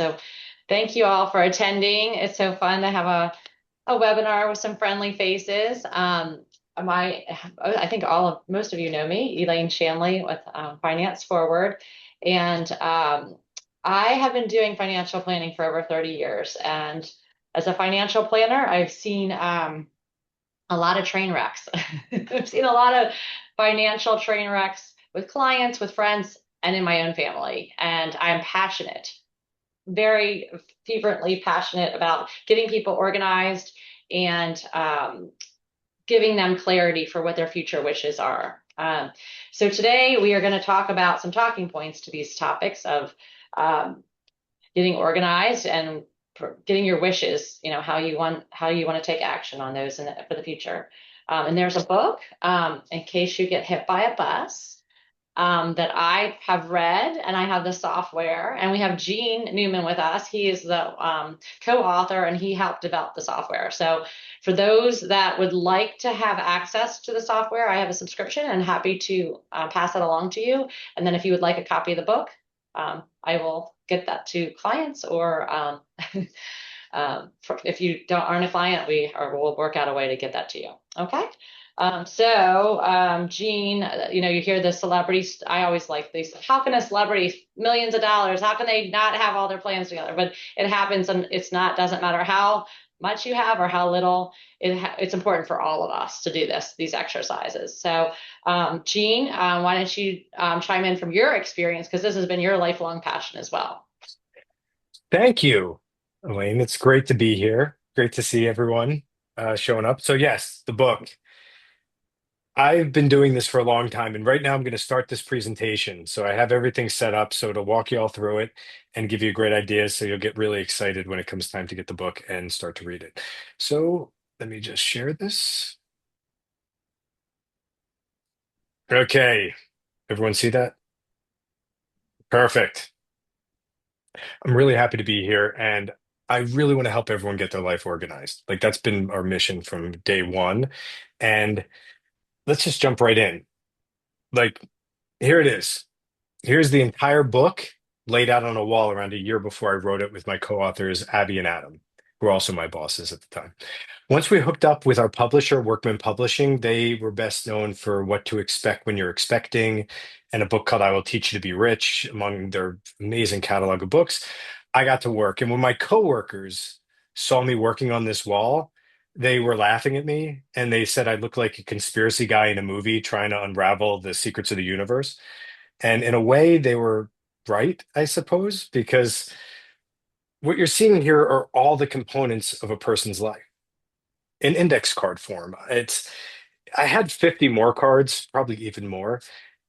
So thank you all for attending. It's so fun to have a webinar with some friendly faces. I think most of you know me, Elaine Shanley with Finance Forward. And I have been doing financial planning for over 30 years. And as a financial planner, I've seen a lot of train wrecks. I've seen a lot of financial train wrecks with clients, with friends, and in my own family. And I'm passionate, very fervently passionate about getting people organized and giving them clarity for what their future wishes are. So today we are going to talk about some talking points to these topics of getting organized and getting your wishes, how you want to take action on those for the future. And there's a book, in case you get hit by a bus, that I have read, and I have the software, and we have Gene Newman with us. He is the co-author, and he helped develop the software. So for those that would like to have access to the software, I have a subscription and happy to pass that along to you. And then if you would like a copy of the book, I will get that to clients, or if you aren't a client, we'll work out a way to get that to you. Okay. Gene, you hear the celebrities. I always like these. How can a celebrity, millions of dollars, how can they not have all their plans together? But it happens, and doesn't matter how much you have or how little. It's important for all of us to do these exercises. So, Gene, why don't you chime in from your experience, because this has been your lifelong passion as well. Thank you, Elaine. It's great to be here. Great to see everyone showing up. So, yes, the book. I've been doing this for a long time, and right now I'm going to start this presentation. So, I have everything set up so to walk you all through it and give you great ideas so you'll get really excited when it comes time to get the book and start to read it. So, let me just share this. Okay, everyone see that? Perfect. I'm really happy to be here, and I really want to help everyone get their life organized. Like that's been our mission from day one. And let's just jump right in. Like, here it is. Here's the entire book laid out on a wall around a year before I wrote it with my co-authors, Abby and Adam, who were also my bosses at the time. Once we hooked up with our publisher, Workman Publishing, they were best known for What to Expect When You're Expecting and a book called I Will Teach You to Be Rich, among their amazing catalog of books. I got to work. And when my coworkers saw me working on this wall, they were laughing at me and they said I looked like a conspiracy guy in a movie trying to unravel the secrets of the universe. And in a way, they were right, I suppose, because what you're seeing here are all the components of a person's life in index card form. I had 50 more cards, probably even more,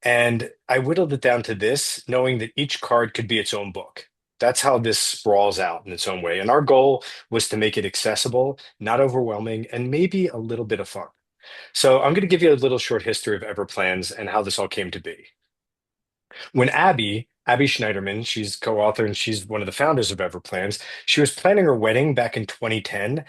and I whittled it down to this, knowing that each card could be its own book. That's how this sprawls out in its own way. And our goal was to make it accessible, not overwhelming, and maybe a little bit of fun. So I'm going to give you a little short history of Everplans and how this all came to be. When Abby Schneiderman, she's co-author and she's one of the founders of Everplans, she was planning her wedding back in 2010,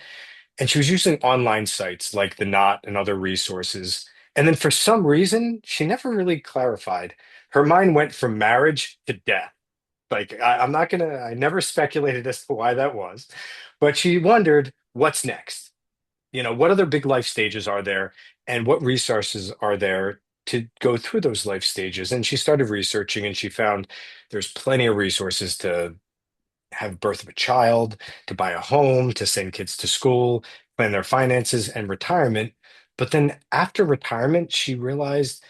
and she was using online sites like The Knot and other resources. And then for some reason, she never really clarified. Her mind went from marriage to death. Like, I'm not gonna, I never speculated as to why that was, but she wondered what's next. What other big life stages are there, and what resources are there to go through those life stages? And she started researching, and she found there's plenty of resources to have birth of a child, to buy a home, to send kids to school, plan their finances and retirement. But then after retirement, she realized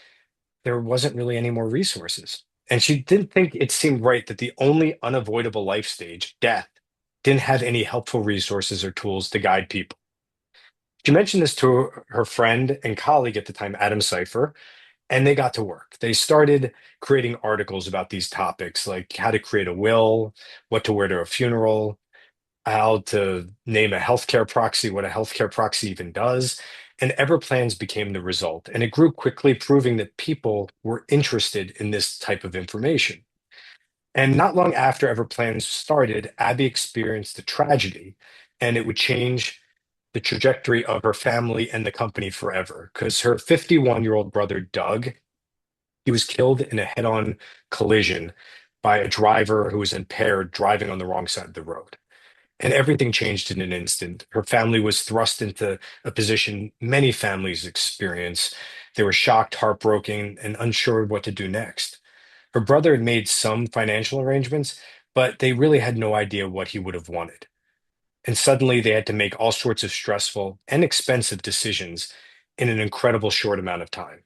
there wasn't really any more resources. And she didn't think it seemed right that the only unavoidable life stage, death, didn't have any helpful resources or tools to guide people. She mentioned this to her friend and colleague at the time, Adam Seifer, and they got to work. They started creating articles about these topics, like how to create a will, what to wear to a funeral, how to name a healthcare proxy, what a healthcare proxy even does. And Everplans became the result. And it grew quickly, proving that people were interested in this type of information. And not long after Everplans started, Abby experienced a tragedy, and it would change the trajectory of her family and the company forever. Because her 51-year-old brother, Doug, he was killed in a head-on collision by a driver who was impaired driving on the wrong side of the road. And everything changed in an instant. Her family was thrust into a position many families experience. They were shocked, heartbroken, and unsure of what to do next. Her brother had made some financial arrangements, but they really had no idea what he would have wanted. And suddenly they had to make all sorts of stressful and expensive decisions in an incredible short amount of time.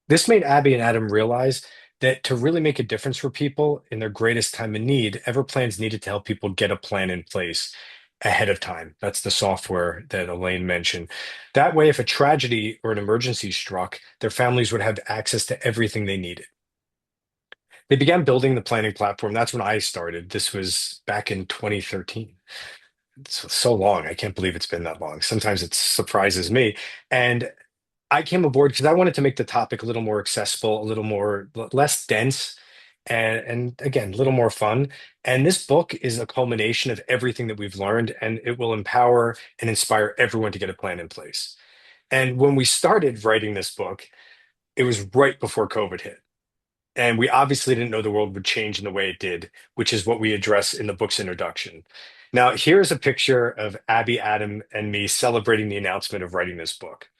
This made Abby and Adam realize that to really make a difference for people in their greatest time of need, Everplans needed to help people get a plan in place ahead of time. That's the software that Elaine mentioned. That way, if a tragedy or an emergency struck, their families would have access to everything they needed. They began building the planning platform. That's when I started. This was back in 2013. It's so long. I can't believe it's been that long. Sometimes it surprises me. And I came aboard because I wanted to make the topic a little more accessible, a little more less dense, and again, a little more fun. And this book is a culmination of everything that we've learned, and it will empower and inspire everyone to get a plan in place. And when we started writing this book, it was right before COVID hit. And we obviously didn't know the world would change in the way it did, which is what we address in the book's introduction. Now, here's a picture of Abby, Adam, and me celebrating the announcement of writing this book.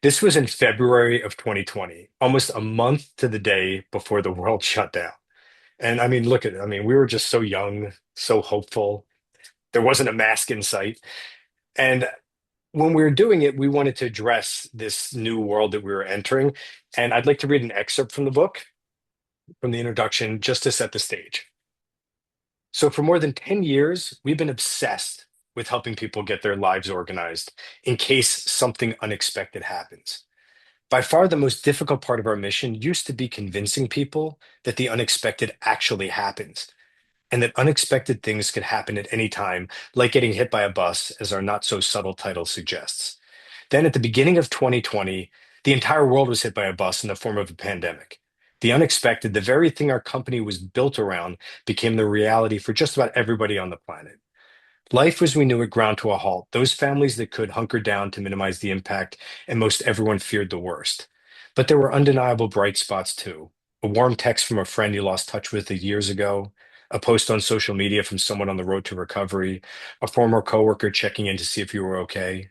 This was in February of 2020, almost a month to the day before the world shut down. And I mean, look at it. I mean, we were just so young, so hopeful. There wasn't a mask in sight. And when we were doing it, we wanted to address this new world that we were entering. And I'd like to read an excerpt from the book, from the introduction, just to set the stage. So, for more than 10 years, we've been obsessed with helping people get their lives organized in case something unexpected happens. By far, the most difficult part of our mission used to be convincing people that the unexpected actually happens and that unexpected things could happen at any time, like getting hit by a bus, as our not so subtle title suggests. Then, at the beginning of 2020, the entire world was hit by a bus in the form of a pandemic. The unexpected, the very thing our company was built around, became the reality for just about everybody on the planet. Life as we knew it ground to a halt. Those families that could hunkered down to minimize the impact, and most everyone feared the worst. But there were undeniable bright spots too. A warm text from a friend you lost touch with years ago, a post on social media from someone on the road to recovery, a former coworker checking in to see if you were okay.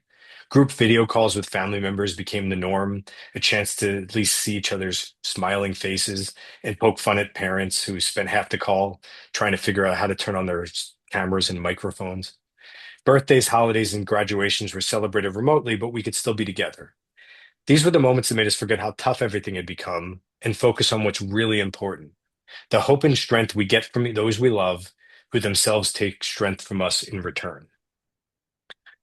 Group video calls with family members became the norm, a chance to at least see each other's smiling faces and poke fun at parents who spent half the call trying to figure out how to turn on their cameras and microphones. Birthdays, holidays, and graduations were celebrated remotely, but we could still be together. These were the moments that made us forget how tough everything had become and focus on what's really important: the hope and strength we get from those we love, who themselves take strength from us in return.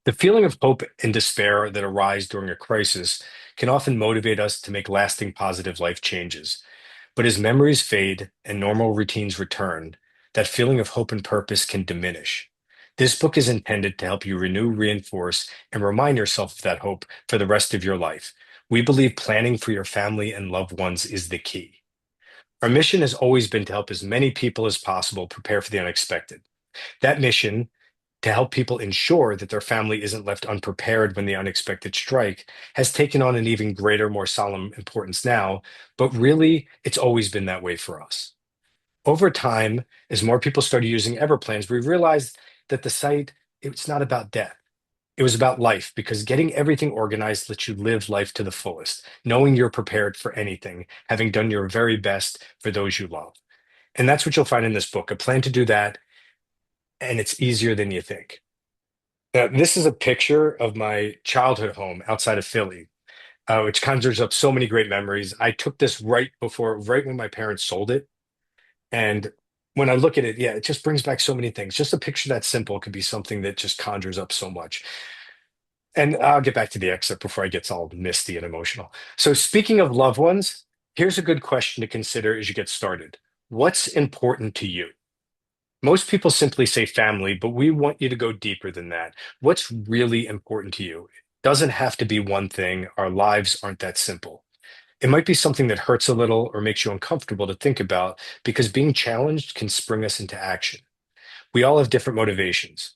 The feeling of hope and despair that arise during a crisis can often motivate us to make lasting positive life changes. But as memories fade and normal routines return, that feeling of hope and purpose can diminish. This book is intended to help you renew, reinforce, and remind yourself of that hope for the rest of your life. We believe planning for your family and loved ones is the key. Our mission has always been to help as many people as possible prepare for the unexpected. That mission, to help people ensure that their family isn't left unprepared when the unexpected strike, has taken on an even greater, more solemn importance now, but really, it's always been that way for us. Over time, as more people started using Everplans, we realized that the site, it's not about death. It was about life, because getting everything organized lets you live life to the fullest, knowing you're prepared for anything, having done your very best for those you love. And that's what you'll find in this book, a plan to do that, and it's easier than you think. Now, this is a picture of my childhood home outside of Philly, which conjures up so many great memories. I took this right when my parents sold it. And when I look at it, yeah, it just brings back so many things. Just a picture that simple could be something that just conjures up so much. And I'll get back to the excerpt before I get all misty and emotional. So, speaking of loved ones, here's a good question to consider as you get started. What's important to you? Most people simply say family, but we want you to go deeper than that. What's really important to you? It doesn't have to be one thing. Our lives aren't that simple. It might be something that hurts a little or makes you uncomfortable to think about, because being challenged can spring us into action. We all have different motivations.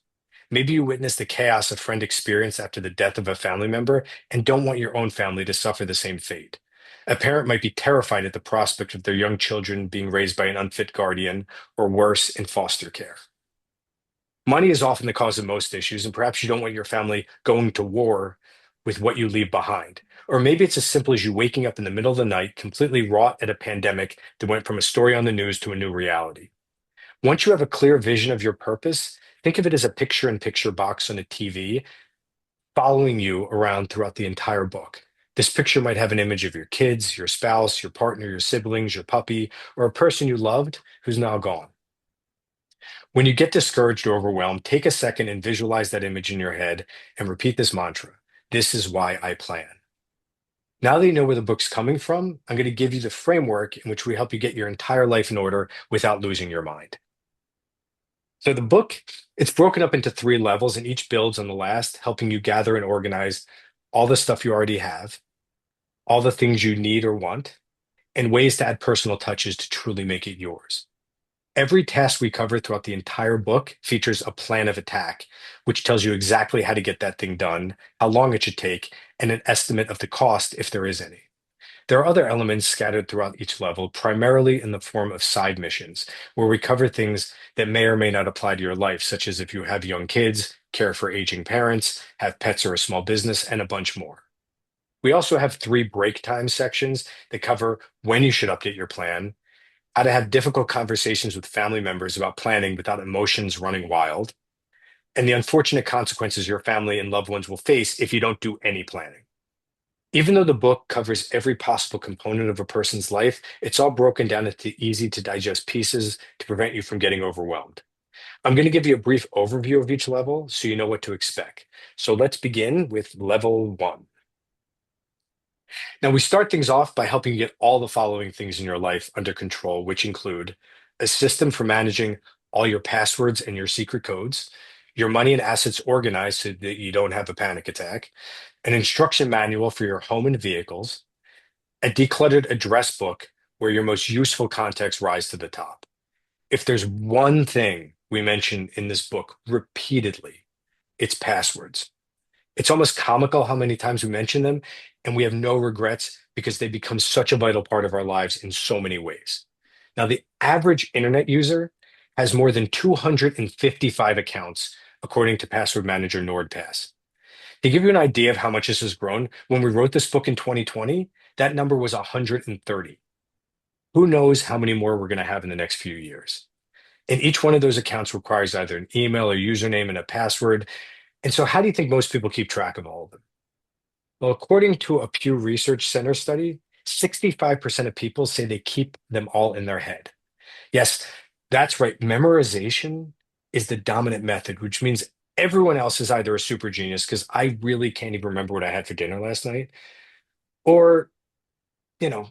Maybe you witnessed the chaos a friend experienced after the death of a family member and don't want your own family to suffer the same fate. A parent might be terrified at the prospect of their young children being raised by an unfit guardian or worse, in foster care. Money is often the cause of most issues, and perhaps you don't want your family going to war with what you leave behind. Or maybe it's as simple as you waking up in the middle of the night, completely wrought at a pandemic that went from a story on the news to a new reality. Once you have a clear vision of your purpose, think of it as a picture-in-picture box on a TV following you around throughout the entire book. This picture might have an image of your kids, your spouse, your partner, your siblings, your puppy, or a person you loved who's now gone. When you get discouraged or overwhelmed, take a second and visualize that image in your head and repeat this mantra. This is why I plan. Now that you know where the book's coming from, I'm going to give you the framework in which we help you get your entire life in order without losing your mind. So the book, it's broken up into three levels, and each builds on the last, helping you gather and organize all the stuff you already have, all the things you need or want, and ways to add personal touches to truly make it yours. Every task we cover throughout the entire book features a plan of attack, which tells you exactly how to get that thing done, how long it should take, and an estimate of the cost if there is any. There are other elements scattered throughout each level, primarily in the form of side missions, where we cover things that may or may not apply to your life, such as if you have young kids, care for aging parents, have pets or a small business, and a bunch more. We also have three break time sections that cover when you should update your plan, how to have difficult conversations with family members about planning without emotions running wild, and the unfortunate consequences your family and loved ones will face if you don't do any planning. Even though the book covers every possible component of a person's life, it's all broken down into easy to digest pieces to prevent you from getting overwhelmed. I'm going to give you a brief overview of each level so you know what to expect. So let's begin with level one. Now, we start things off by helping you get all the following things in your life under control, which include a system for managing all your passwords and your secret codes, your money and assets organized so that you don't have a panic attack, an instruction manual for your home and vehicles, a decluttered address book where your most useful contacts rise to the top. If there's one thing we mention in this book repeatedly, it's passwords. It's almost comical how many times we mention them, and we have no regrets because they become such a vital part of our lives in so many ways. Now, the average internet user has more than 255 accounts, according to password manager NordPass. To give you an idea of how much this has grown, when we wrote this book in 2020, that number was 130. Who knows how many more we're going to have in the next few years? And each one of those accounts requires either an email or username and a password. And so, how do you think most people keep track of all of them? Well, according to a Pew Research Center study, 65% of people say they keep them all in their head. Yes, that's right. Memorization is the dominant method, which means everyone else is either a super genius, because I really can't even remember what I had for dinner last night, or, you know,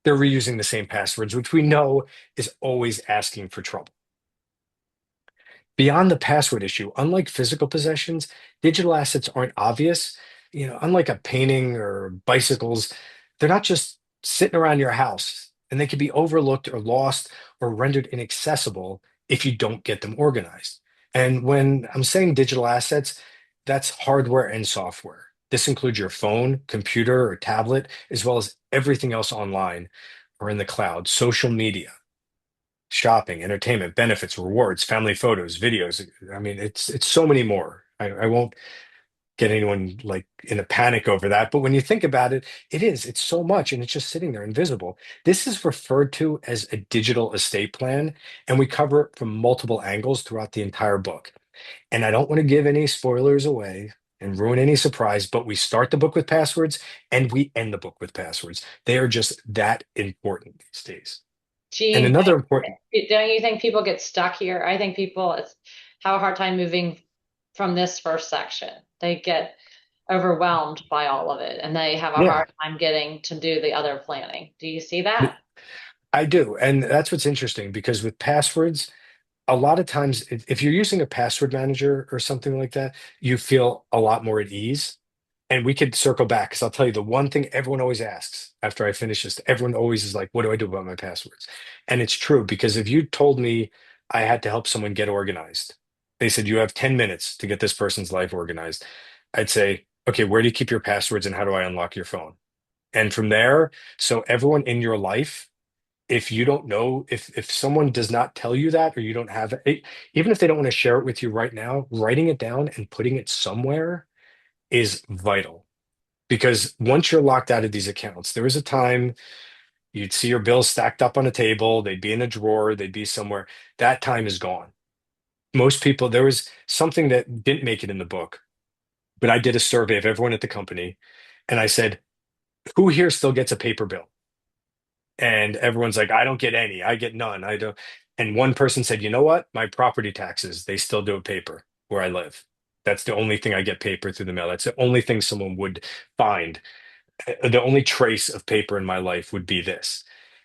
they're reusing the same passwords, which we know is always asking for trouble. Beyond the password issue, unlike physical possessions, digital assets aren't obvious. Unlike a painting or bicycles, they're not just sitting around your house, and they can be overlooked or lost or rendered inaccessible if you don't get them organized. And when I'm saying digital assets, that's hardware and software. This includes your phone, computer, or tablet, as well as everything else online or in the cloud, social media, shopping, entertainment, benefits, rewards, family photos, videos. I mean, it's so many more. I won't get anyone like in a panic over that. But when you think about it, it's so much, and it's just sitting there invisible. This is referred to as a digital estate plan, and we cover it from multiple angles throughout the entire book. And I don't want to give any spoilers away and ruin any surprise, but we start the book with passwords and we end the book with passwords. They are just that important these days. And Gene, another important, don't you think people get stuck here? I think people have a hard time moving from this first section. They get overwhelmed by all of it and they have a yeah, hard time getting to do the other planning. Do you see that? I do. And that's what's interesting, because with passwords, a lot of times, if you're using a password manager or something like that, you feel a lot more at ease. And we could circle back, because I'll tell you the one thing everyone always asks after I finish this, everyone always is like, what do I do about my passwords? And it's true, because if you told me I had to help someone get organized, they said, you have 10 minutes to get this person's life organized. I'd say, okay, where do you keep your passwords and how do I unlock your phone? And from there, so everyone in your life, if you don't know, if someone does not tell you that, or you don't have it, even if they don't want to share it with you right now, writing it down and putting it somewhere is vital. Because once you're locked out of these accounts, there was a time you'd see your bills stacked up on a table, they'd be in a drawer, they'd be somewhere. That time is gone. Most people, there was something that didn't make it in the book, but I did a survey of everyone at the company, and I said, who here still gets a paper bill? And everyone's like, I don't get any. I get none. I don't. And one person said, you know what? My property taxes, they still do it paper where I live. That's the only thing I get paper through the mail. That's the only thing someone would find. The only trace of paper in my life would be this.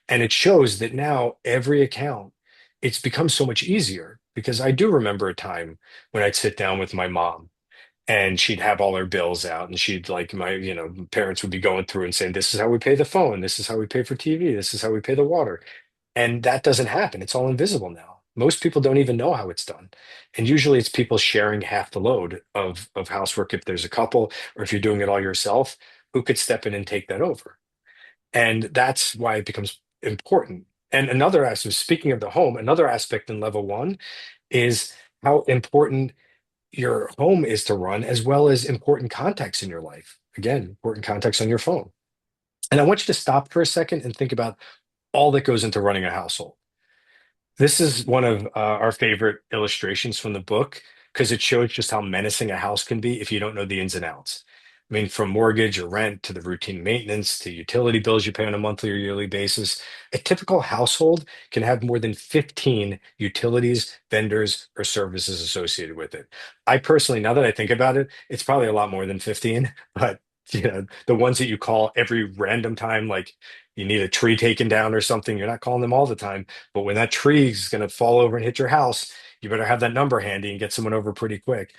And it shows that now every account, it's become so much easier because I do remember a time when I'd sit down with my mom and she'd have all her bills out and she'd like parents would be going through and saying, this is how we pay the phone, this is how we pay for TV, this is how we pay the water. And that doesn't happen. It's all invisible now. Most people don't even know how it's done. And usually it's people sharing half the load of housework if there's a couple, or if you're doing it all yourself, who could step in and take that over? And that's why it becomes important. And another aspect, speaking of the home, another aspect in level one is how important your home is to run, as well as important contacts in your life. Again, important contacts on your phone. And I want you to stop for a second and think about all that goes into running a household. This is one of our favorite illustrations from the book because it shows just how menacing a house can be if you don't know the ins and outs. I mean, from mortgage or rent to the routine maintenance to utility bills you pay on a monthly or yearly basis, a typical household can have more than 15 utilities, vendors, or services associated with it. I personally, now that I think about it, it's probably a lot more than 15, but the ones that you call every random time, like you need a tree taken down or something, you're not calling them all the time. But when that tree is going to fall over and hit your house, you better have that number handy and get someone over pretty quick.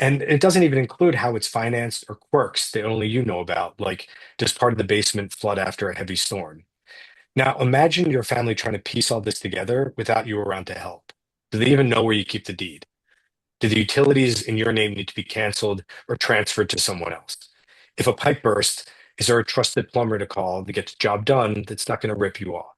And it doesn't even include how it's financed or quirks that only you know about, like does part of the basement flood after a heavy storm? Now, imagine your family trying to piece all this together without you around to help. Do they even know where you keep the deed? Do the utilities in your name need to be canceled or transferred to someone else? If a pipe bursts, is there a trusted plumber to call to get the job done that's not going to rip you off?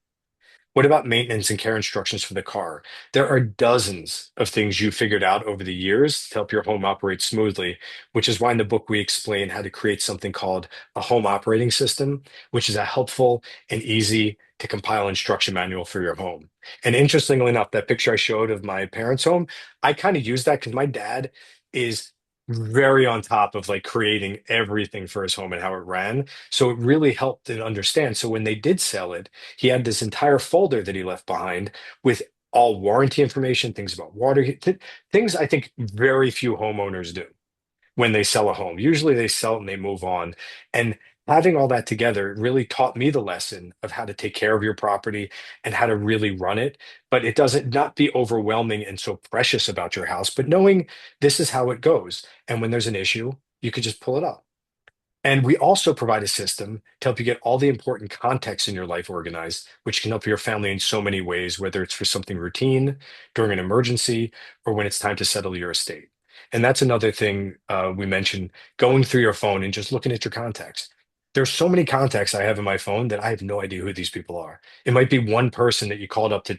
What about maintenance and care instructions for the car? There are dozens of things you figured out over the years to help your home operate smoothly, which is why in the book we explain how to create something called a home operating system, which is a helpful and easy to compile instruction manual for your home. And interestingly enough, that picture I showed of my parents' home, I kind of use that because my dad is very on top of like creating everything for his home and how it ran. So it really helped it understand. So when they did sell it, he had this entire folder that he left behind with all warranty information, things about water, things I think very few homeowners do when they sell a home. Usually they sell it and they move on. And having all that together really taught me the lesson of how to take care of your property and how to really run it. But it doesn't not be overwhelming and so precious about your house, but knowing this is how it goes. And when there's an issue, you could just pull it up. And we also provide a system to help you get all the important context in your life organized, which can help your family in so many ways, whether it's for something routine, during an emergency, or when it's time to settle your estate. And that's another thing we mentioned, going through your phone and just looking at your contacts. There's so many contacts I have in my phone that I have no idea who these people are. It might be one person that you called up to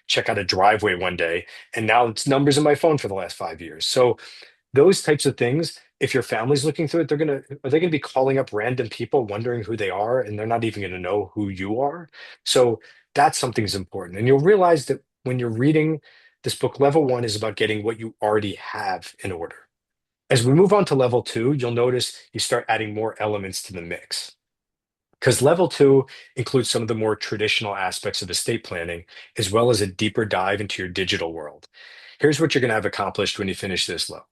check out a driveway one day, and now it's numbers in my phone for the last 5 years. So those types of things, if your family's looking through it, are they gonna be calling up random people wondering who they are, and they're not even gonna know who you are? So that's something that's important. And you'll realize that when you're reading this book, level one is about getting what you already have in order. As we move on to level two, you'll notice you start adding more elements to the mix. Because level two includes some of the more traditional aspects of estate planning, as well as a deeper dive into your digital world. Here's what you're going to have accomplished when you finish this level.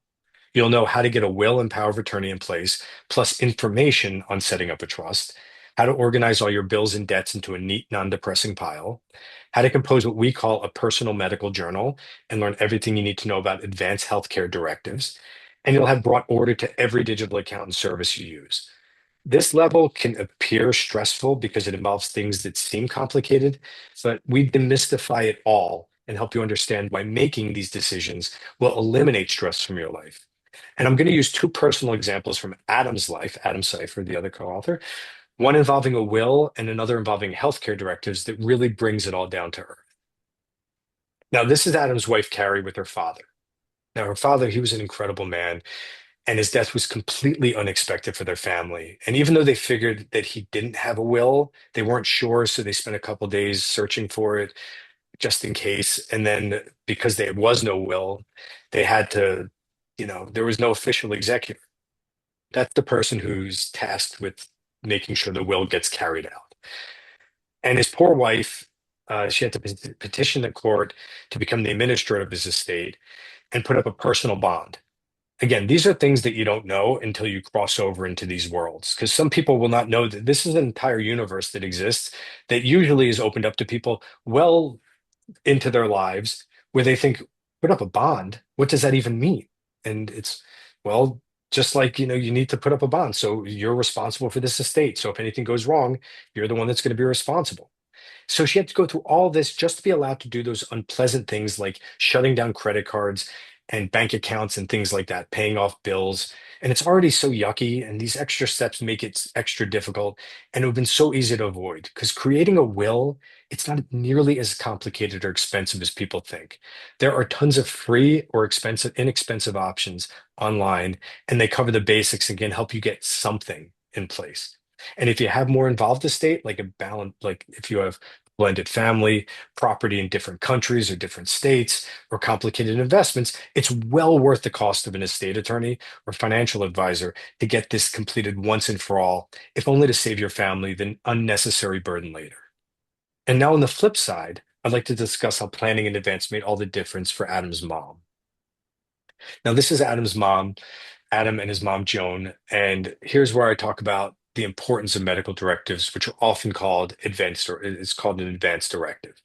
You'll know how to get a will and power of attorney in place, plus information on setting up a trust, how to organize all your bills and debts into a neat, non-depressing pile, how to compose what we call a personal medical journal and learn everything you need to know about advanced healthcare directives. And you'll have brought order to every digital account and service you use. This level can appear stressful because it involves things that seem complicated, but we demystify it all and help you understand why making these decisions will eliminate stress from your life. And I'm going to use two personal examples from Adam's life, Adam Seifer, the other co-author, one involving a will and another involving healthcare directives that really brings it all down to earth. Now, this is Adam's wife, Carrie, with her father. Now, her father, he was an incredible man, and his death was completely unexpected for their family. And even though they figured that he didn't have a will, they weren't sure, so they spent a couple days searching for it just in case. And then because there was no will, they had to, there was no official executor. That's the person who's tasked with making sure the will gets carried out. And his poor wife, she had to petition the court to become the administrator of his estate and put up a personal bond. Again, these are things that you don't know until you cross over into these worlds, because some people will not know that this is an entire universe that exists that usually is opened up to people well into their lives where they think, put up a bond, what does that even mean? And it's, well, just like, you need to put up a bond. So you're responsible for this estate. So if anything goes wrong, you're the one that's going to be responsible. So she had to go through all this just to be allowed to do those unpleasant things like shutting down credit cards and bank accounts and things like that, paying off bills. And it's already so yucky, and these extra steps make it extra difficult. And it would have been so easy to avoid because creating a will, it's not nearly as complicated or expensive as people think. There are tons of free or inexpensive options online, and they cover the basics and can help you get something in place. And if you have more involved estate, like a balance, like if you have blended family, property in different countries or different states, or complicated investments, it's well worth the cost of an estate attorney or financial advisor to get this completed once and for all, if only to save your family the unnecessary burden later. And now on the flip side, I'd like to discuss how planning in advance made all the difference for Adam's mom. Now, this is Adam's mom, Adam and his mom, Joan. And here's where I talk about the importance of medical directives, which are often called advanced, or it's called an advanced directive.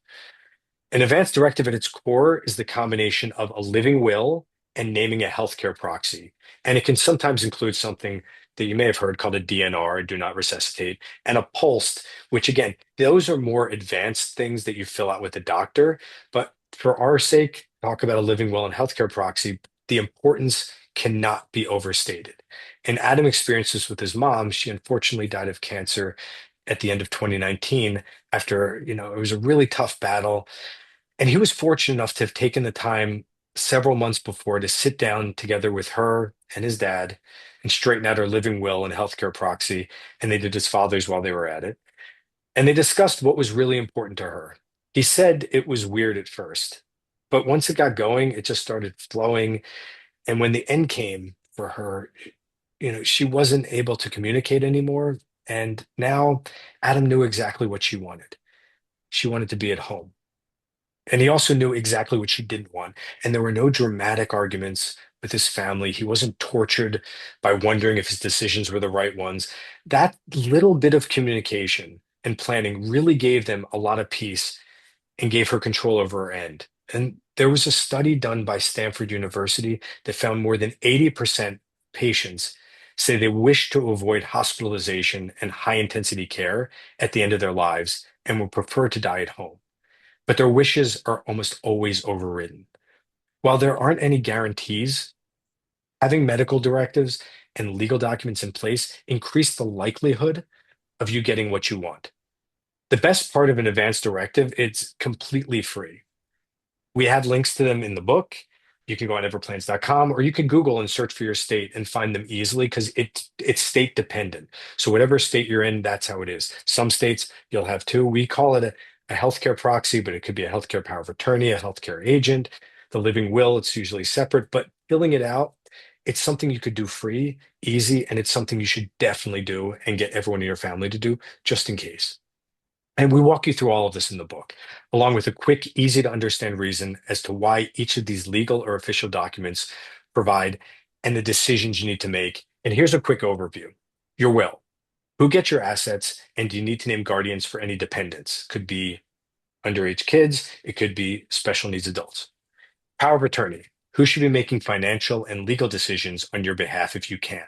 An advance directive at its core is the combination of a living will and naming a healthcare proxy. And it can sometimes include something that you may have heard called a DNR, do not resuscitate, and a PULSed, which again, those are more advanced things that you fill out with a doctor. But for our sake, talk about a living will and healthcare proxy, the importance cannot be overstated. And Adam experienced this with his mom. She unfortunately died of cancer at the end of 2019 after, it was a really tough battle, and he was fortunate enough to have taken the time several months before to sit down together with her and his dad and straighten out her living will and healthcare proxy. And they did his father's while they were at it. And they discussed what was really important to her. He said it was weird at first, but once it got going, it just started flowing. And when the end came for her, she wasn't able to communicate anymore. And now Adam knew exactly what she wanted. She wanted to be at home. And he also knew exactly what she didn't want. And there were no dramatic arguments with his family. He wasn't tortured by wondering if his decisions were the right ones. That little bit of communication and planning really gave them a lot of peace and gave her control over her end. And there was a study done by Stanford University that found more than 80% patients say they wish to avoid hospitalization and high intensity care at the end of their lives and would prefer to die at home, but their wishes are almost always overridden. While there aren't any guarantees, having medical directives and legal documents in place increase the likelihood of you getting what you want. The best part of an advance directive, it's completely free. We have links to them in the book. You can go on everplans.com, or you can Google and search for your state and find them easily because it's state dependent. So whatever state you're in, that's how it is. Some states you'll have two. We call it a healthcare proxy, but it could be a healthcare power of attorney, a healthcare agent. The living will, it's usually separate, but filling it out, it's something you could do free, easy, and it's something you should definitely do and get everyone in your family to do just in case. And we walk you through all of this in the book, along with a quick, easy to understand reason as to why each of these legal or official documents provide and the decisions you need to make. And here's a quick overview. Your will. Who gets your assets, and do you need to name guardians for any dependents? Could be underage kids, it could be special needs adults. Power of attorney. Who should be making financial and legal decisions on your behalf if you can?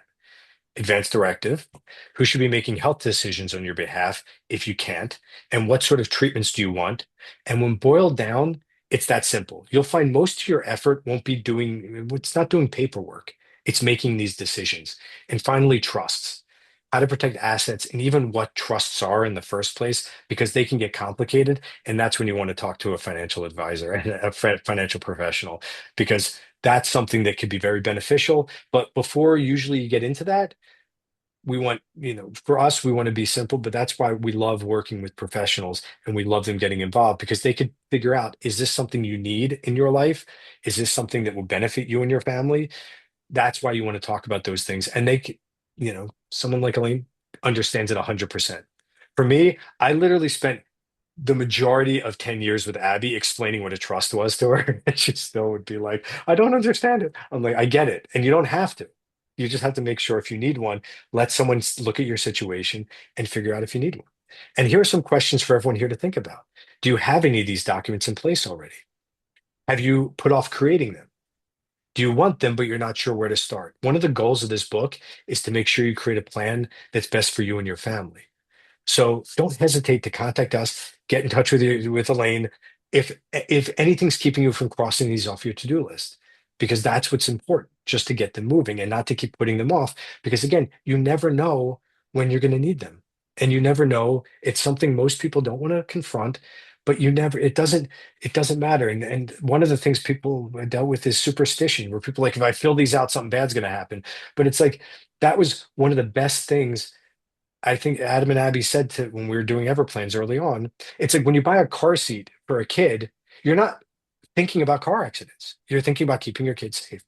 Advance directive. Who should be making health decisions on your behalf if you can't? And what sort of treatments do you want? And when boiled down, it's that simple. You'll find most of your effort won't be it's not doing paperwork. It's making these decisions. And finally, trusts. how to protect assets, and even what trusts are in the first place, because they can get complicated. And that's when you want to talk to a financial advisor and a financial professional, because that's something that could be very beneficial. But before usually you get into that, we want, for us, we want to be simple, but that's why we love working with professionals and we love them getting involved because they could figure out, is this something you need in your life? Is this something that will benefit you and your family? That's why you want to talk about those things. And someone like Elaine understands it 100%. For me, I literally spent the majority of 10 years with Abby explaining what a trust was to her. And she still would be like, I don't understand it. I'm like, I get it. And you don't have to. You just have to make sure if you need one, let someone look at your situation and figure out if you need one. And here are some questions for everyone here to think about. Do you have any of these documents in place already? Have you put off creating them? Do you want them, but you're not sure where to start? One of the goals of this book is to make sure you create a plan that's best for you and your family. So don't hesitate to contact us. Get in touch with Elaine if anything's keeping you from crossing these off your to-do list, because that's what's important, just to get them moving and not to keep putting them off. Because again, you never know when you're going to need them, and you never know. It's something most people don't want to confront, but you never. It doesn't matter. And one of the things people dealt with is superstition, where people are like, if I fill these out, something bad's going to happen. But it's like that was one of the best things I think Adam and Abby said to when we were doing Everplans early on. It's like when you buy a car seat for a kid, you're not thinking about car accidents. You're thinking about keeping your kids safe.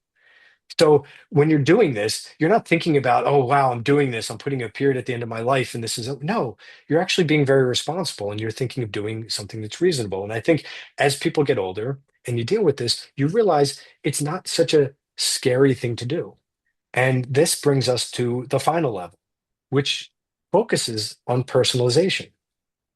So when you're doing this, you're not thinking about, oh, wow, I'm doing this. I'm putting a period at the end of my life. And this is, no, you're actually being very responsible and you're thinking of doing something that's reasonable. And I think as people get older and you deal with this, you realize it's not such a scary thing to do. And this brings us to the final level, which focuses on personalization.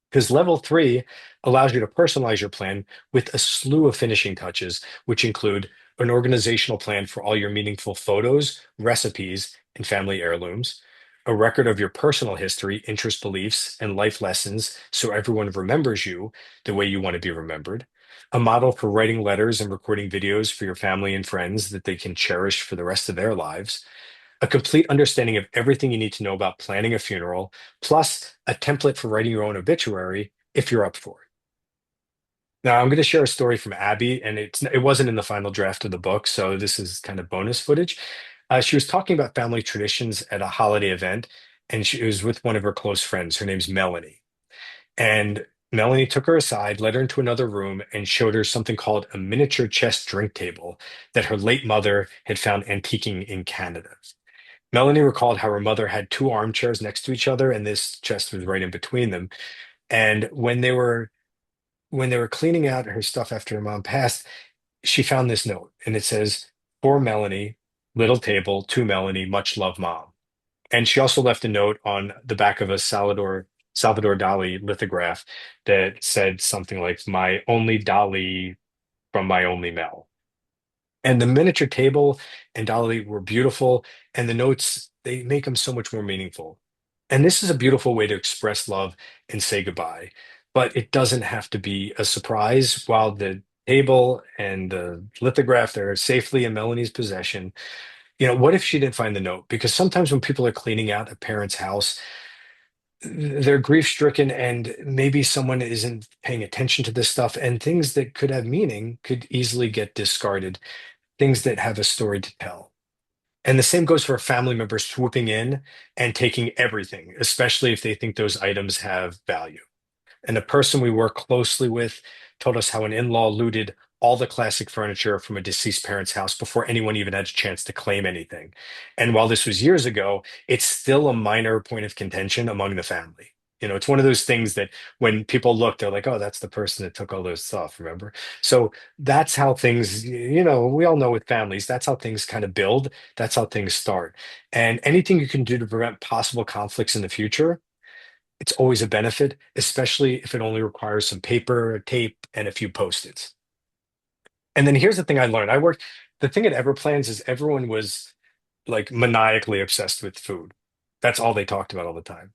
Because level three allows you to personalize your plan with a slew of finishing touches, which include an organizational plan for all your meaningful photos, recipes, and family heirlooms, a record of your personal history, interest, beliefs, and life lessons so everyone remembers you the way you want to be remembered, a model for writing letters and recording videos for your family and friends that they can cherish for the rest of their lives, a complete understanding of everything you need to know about planning a funeral, plus a template for writing your own obituary if you're up for it. Now, I'm going to share a story from Abby, and it wasn't in the final draft of the book, so this is kind of bonus footage. She was talking about family traditions at a holiday event, and she was with one of her close friends. Her name's Melanie. And Melanie took her aside, led her into another room, and showed her something called a miniature chess drink table that her late mother had found antiquing in Canada. Melanie recalled how her mother had two armchairs next to each other, and this chest was right in between them. And when they were cleaning out her stuff after her mom passed, she found this note, and it says, "For Melanie, little table, to Melanie, much love, mom." And she also left a note on the back of a Salvador Dali lithograph that said something like, "My only Dali from my only Mel." And the miniature table and Dolly were beautiful, and the notes, they make them so much more meaningful. And this is a beautiful way to express love and say goodbye. But it doesn't have to be a surprise. While the table and the lithograph are safely in Melanie's possession, what if she didn't find the note? Because sometimes when people are cleaning out a parent's house, they're grief stricken, and maybe someone isn't paying attention to this stuff, and things that could have meaning could easily get discarded, things that have a story to tell. And the same goes for a family member swooping in and taking everything, especially if they think those items have value. And the person we work closely with told us how an in-law looted all the classic furniture from a deceased parent's house before anyone even had a chance to claim anything. And while this was years ago, it's still a minor point of contention among the family. It's one of those things that when people look, they're like, oh, that's the person that took all those stuff, remember? So that's how things, we all know with families, that's how things kind of build. That's how things start. And anything you can do to prevent possible conflicts in the future, it's always a benefit, especially if it only requires some paper, tape, and a few post-its. And then here's the thing I learned. The thing at Everplans is everyone was like maniacally obsessed with food. That's all they talked about all the time.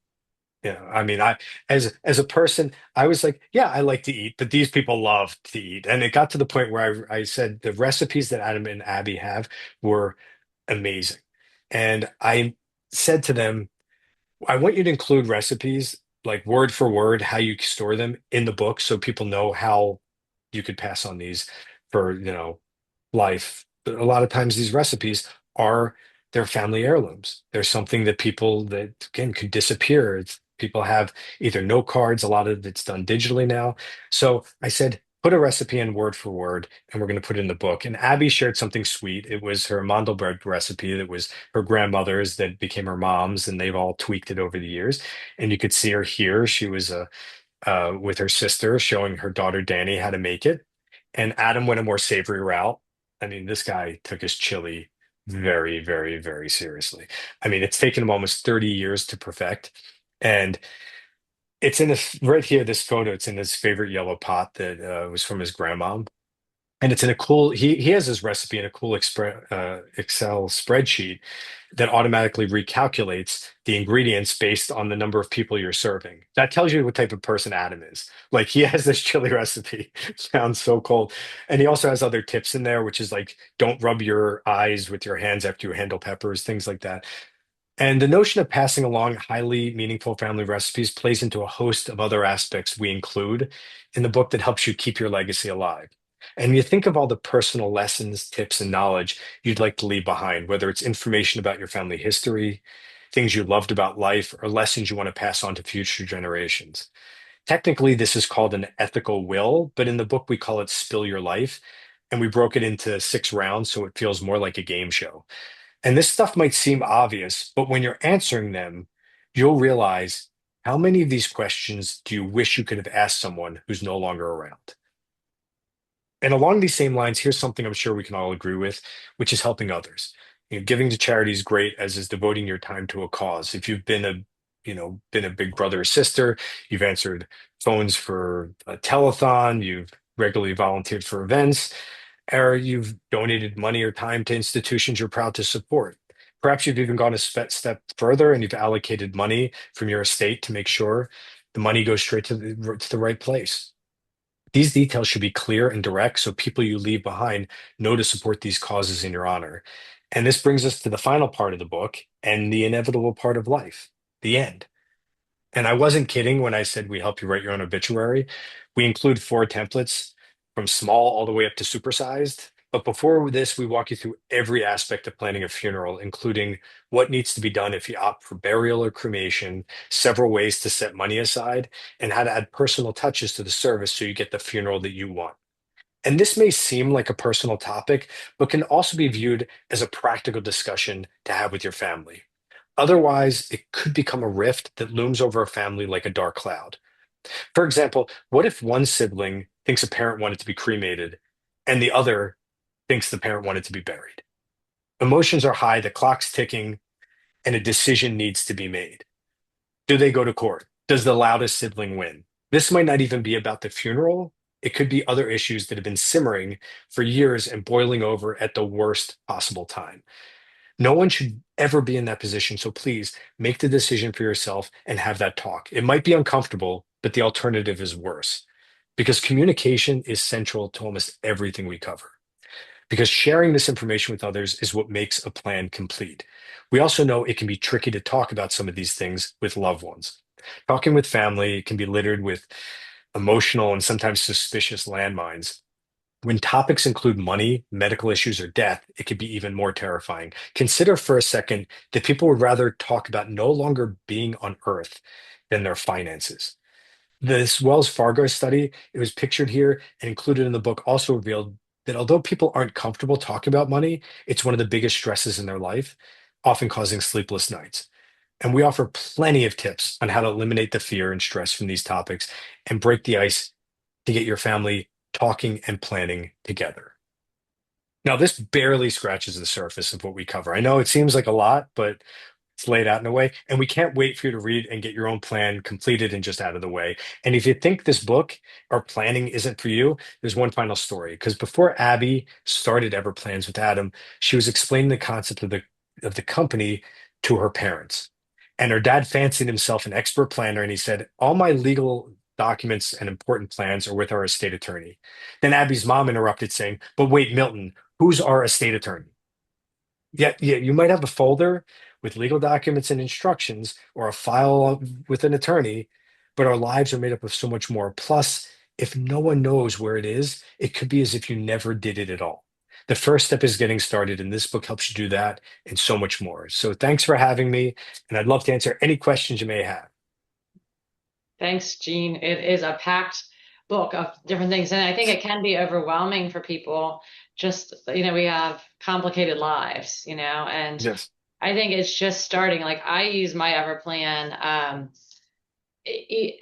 I mean, as a person, I was like, yeah, I like to eat, but these people love to eat. And it got to the point where I said the recipes that Adam and Abby have were amazing. And I said to them, I want you to include recipes, like word for word, how you store them in the book so people know how you could pass on these for, life. But a lot of times these recipes are their family heirlooms. There's something that people that again could disappear. People have either note cards, a lot of it's done digitally now. So I said, put a recipe in word for word, and we're going to put it in the book. And Abby shared something sweet. It was her mandelbrot recipe that was her grandmother's that became her mom's, and they've all tweaked it over the years. And you could see her here. She was with her sister, showing her daughter Danny how to make it. And Adam went a more savory route. I mean, this guy took his chili very, very, very seriously. I mean, it's taken him almost 30 years to perfect. And it's in this right here, this photo, it's in his favorite yellow pot that was from his grandma. And it's in a cool, he has his recipe in a cool Excel spreadsheet that automatically recalculates the ingredients based on the number of people you're serving. That tells you what type of person Adam is. Like he has this chili recipe, sounds so cold. And he also has other tips in there, which is like don't rub your eyes with your hands after you handle peppers, things like that. And the notion of passing along highly meaningful family recipes plays into a host of other aspects we include in the book that helps you keep your legacy alive. And you think of all the personal lessons, tips, and knowledge you'd like to leave behind, whether it's information about your family history, things you loved about life, or lessons you want to pass on to future generations. Technically, this is called an ethical will, but in the book, we call it Spill Your Life. And we broke it into 6 rounds so it feels more like a game show. And this stuff might seem obvious, but when you're answering them, you'll realize how many of these questions do you wish you could have asked someone who's no longer around? And along these same lines, here's something I'm sure we can all agree with, which is helping others. Giving to charity is great, as is devoting your time to a cause. If you've been a big brother or sister, you've answered phones for a telethon, you've regularly volunteered for events, or you've donated money or time to institutions you're proud to support. Perhaps you've even gone a step further and you've allocated money from your estate to make sure the money goes straight to the right place. These details should be clear and direct so people you leave behind know to support these causes in your honor. And this brings us to the final part of the book and the inevitable part of life, the end. And I wasn't kidding when I said we help you write your own obituary. We include 4 templates from small all the way up to supersized. But before this, we walk you through every aspect of planning a funeral, including what needs to be done if you opt for burial or cremation, several ways to set money aside, and how to add personal touches to the service so you get the funeral that you want. And this may seem like a personal topic, but can also be viewed as a practical discussion to have with your family. Otherwise, it could become a rift that looms over a family like a dark cloud. For example, what if one sibling thinks a parent wanted to be cremated and the other thinks the parent wanted to be buried? Emotions are high, the clock's ticking, and a decision needs to be made. Do they go to court? Does the loudest sibling win? This might not even be about the funeral. It could be other issues that have been simmering for years and boiling over at the worst possible time. No one should ever be in that position. So please make the decision for yourself and have that talk. It might be uncomfortable, but the alternative is worse because communication is central to almost everything we cover. Because sharing this information with others is what makes a plan complete. We also know it can be tricky to talk about some of these things with loved ones. Talking with family can be littered with emotional and sometimes suspicious landmines. When topics include money, medical issues, or death, it could be even more terrifying. Consider for a second that people would rather talk about no longer being on Earth than their finances. This Wells Fargo study, it was pictured here and included in the book, also revealed that although people aren't comfortable talking about money, it's one of the biggest stresses in their life, often causing sleepless nights. And we offer plenty of tips on how to eliminate the fear and stress from these topics and break the ice to get your family talking and planning together. Now, this barely scratches the surface of what we cover. I know it seems like a lot, but it's laid out in a way, and we can't wait for you to read and get your own plan completed and just out of the way. And if you think this book or planning isn't for you, there's one final story. Because before Abby started Ever Plans with Adam, she was explaining the concept of the company to her parents. And her dad fancied himself an expert planner, and he said, "All my legal documents and important plans are with our estate attorney." Then Abby's mom interrupted, saying, "But wait, Milton, who's our estate attorney?" Yeah, you might have a folder with legal documents and instructions or a file with an attorney, but our lives are made up of so much more. Plus, if no one knows where it is, it could be as if you never did it at all. The first step is getting started, and this book helps you do that and so much more. So thanks for having me, and I'd love to answer any questions you may have. Thanks, Gene. It is a packed book of different things, and I think it can be overwhelming for people. Just, we have complicated lives, and Yes. I think it's just starting. Like I use my Everplan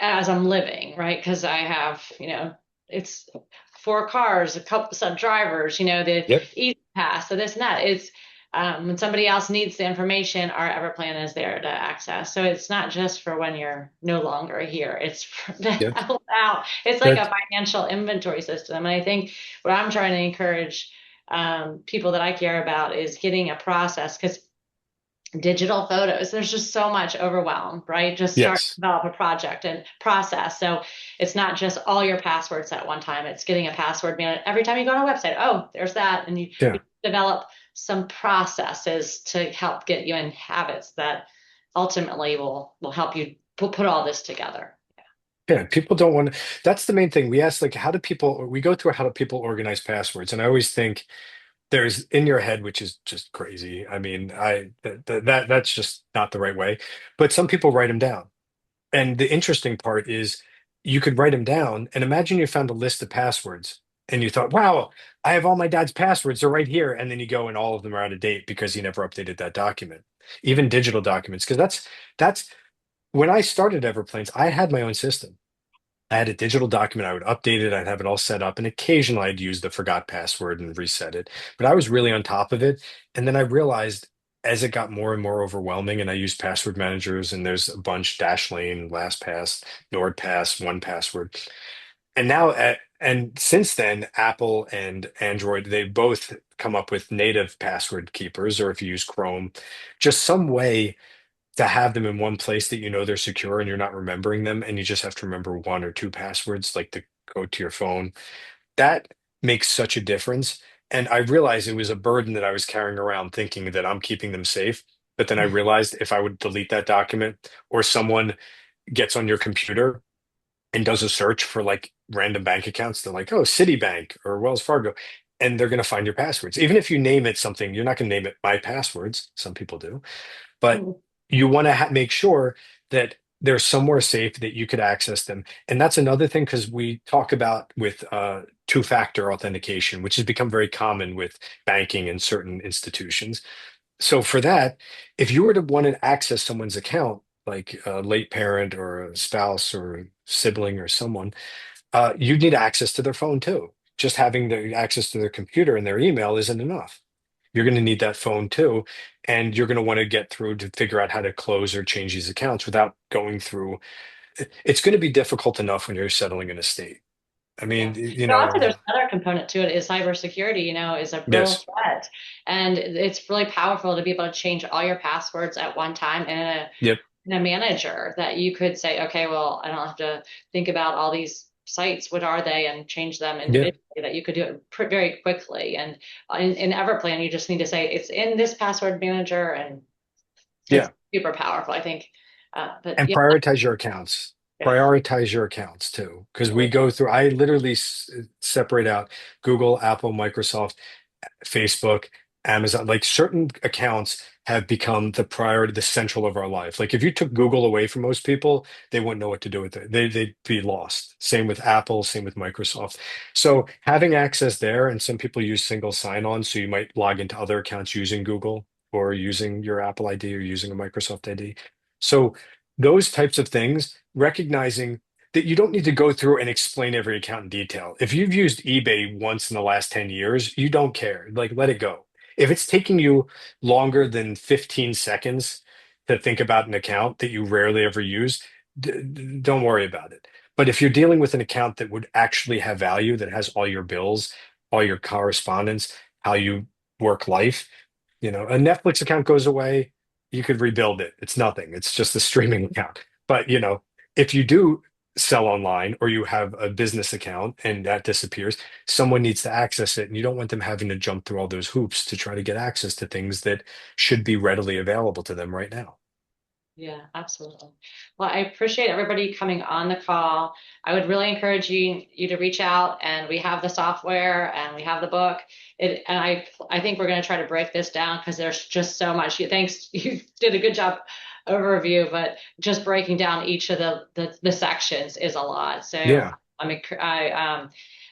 as I'm living, right? Because I have, it's four cars, a couple some drivers, the Yep. easy pass, so this and that. It's when somebody else needs the information, our Everplan is there to access. So it's not just for when you're no longer here. It's for to Yep. help out. It's like a Good. financial inventory system. And I think what I'm trying to encourage people that I care about is getting a process because digital photos, there's just so much overwhelm, right? Just start to Yes. develop a project and process. So it's not just all your passwords at one time. It's getting a password man every time you go on a website. Oh, there's that. And you Yeah. develop some processes to help get you in habits that ultimately will help you put all this together. Yeah, people don't want to. That's the main thing. We ask, like, how do people, we go through how do people organize passwords? And I always think there's in your head, which is just crazy. I mean, that's just not the right way. But some people write them down. And the interesting part is you could write them down and imagine you found a list of passwords and you thought, wow, I have all my dad's passwords. They're right here. And then you go and all of them are out of date because he never updated that document, even digital documents. Because that's when I started Everplanes, I had my own system. I had a digital document. I would update it. I'd have it all set up. And occasionally I'd use the forgot password and reset it. But I was really on top of it. And then I realized as it got more and more overwhelming, and I used password managers, and there's a bunch, Dashlane, LastPass, NordPass, 1Password. And now, and since then, Apple and Android, they both come up with native password keepers, or if you use Chrome, just some way to have them in one place that you know they're secure and you're not remembering them and you just have to remember one or two passwords like the code to your phone. That makes such a difference. And I realized it was a burden that I was carrying around thinking that I'm keeping them safe. But then I realized if I would delete that document or someone gets on your computer and does a search for like random bank accounts, they're like, oh, Citibank or Wells Fargo. And they're going to find your passwords. Even if you name it something, you're not going to name it my passwords. Some people do, but Mhm. you want to make sure that they're somewhere safe that you could access them. And that's another thing because we talk about with two-factor authentication, which has become very common with banking and certain institutions. So for that, if you were to want to access someone's account, like a late parent or a spouse or a sibling or someone, you need access to their phone too. Just having the access to their computer and their email isn't enough. You're going to need that phone too, and you're going to want to get through to figure out how to close or change these accounts without going through. It's going to be difficult enough when you're settling an estate. I Yeah. mean, But also there's another component to it is cybersecurity, is a real yes, threat. And it's really powerful to be able to change all your passwords at one time yep, in a manager that you could say, okay, well, I don't have to think about all these sites. What are they? And change them yeah, individually that you could do it very quickly. And in Everplan, you just need to say it's in this password manager and it's yeah. super powerful, I think. But And yeah, prioritize your accounts. yeah. Prioritize your accounts too, because we go through. I literally separate out Google, Apple, Microsoft, Facebook, Amazon, like certain accounts have become the priority, the central of our life. Like if you took Google away from most people, they wouldn't know what to do with it. They'd be lost. Same with Apple, same with Microsoft. So having access there, and some people use single sign-on, so you might log into other accounts using Google or using your Apple ID or using a Microsoft ID. So those types of things, recognizing that you don't need to go through and explain every account in detail. If you've used eBay once in the last 10 years, you don't care. Like, let it go. If it's taking you longer than 15 seconds to think about an account that you rarely ever use, don't worry about it. But if you're dealing with an account that would actually have value, that has all your bills, all your correspondence, how you work life, a Netflix account goes away, you could rebuild it. It's nothing. It's just a streaming account. But, if you do sell online or you have a business account and that disappears, someone needs to access it. And you don't want them having to jump through all those hoops to try to get access to things that should be readily available to them right now. Yeah, absolutely. Well, I appreciate everybody coming on the call. I would really encourage you to reach out, and we have the software and we have the book. I think we're going to try to break this down because there's just so much. Thanks, you did a good job overview, but just breaking down each of the sections is a lot. So Yeah. I mean,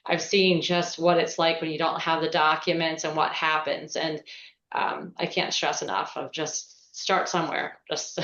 I've seen just what it's like when you don't have the documents and what happens, and I can't stress enough of just start somewhere. Just